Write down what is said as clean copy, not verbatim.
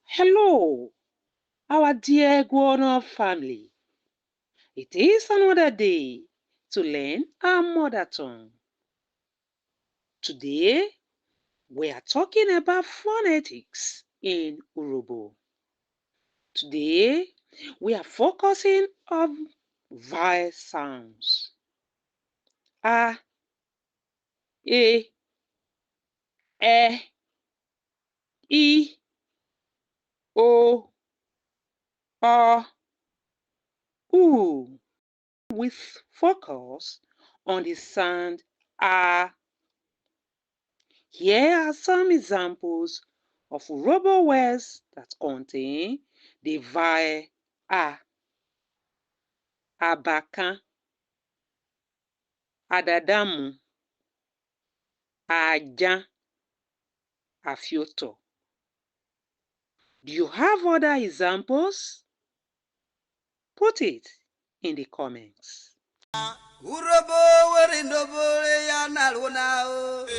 Hello, our dear Guọnọ family. It is another day to learn our mother tongue. Today, we are talking about phonetics in Urhobo. Today, we are focusing on vowel sounds. A, E, I, O, U, with focus on the sound A. Here are some examples of Urhobo words that contain the vowel A. Abakan, Adadamu, Aja, Afioto. Do you have other examples? Put it in the comments.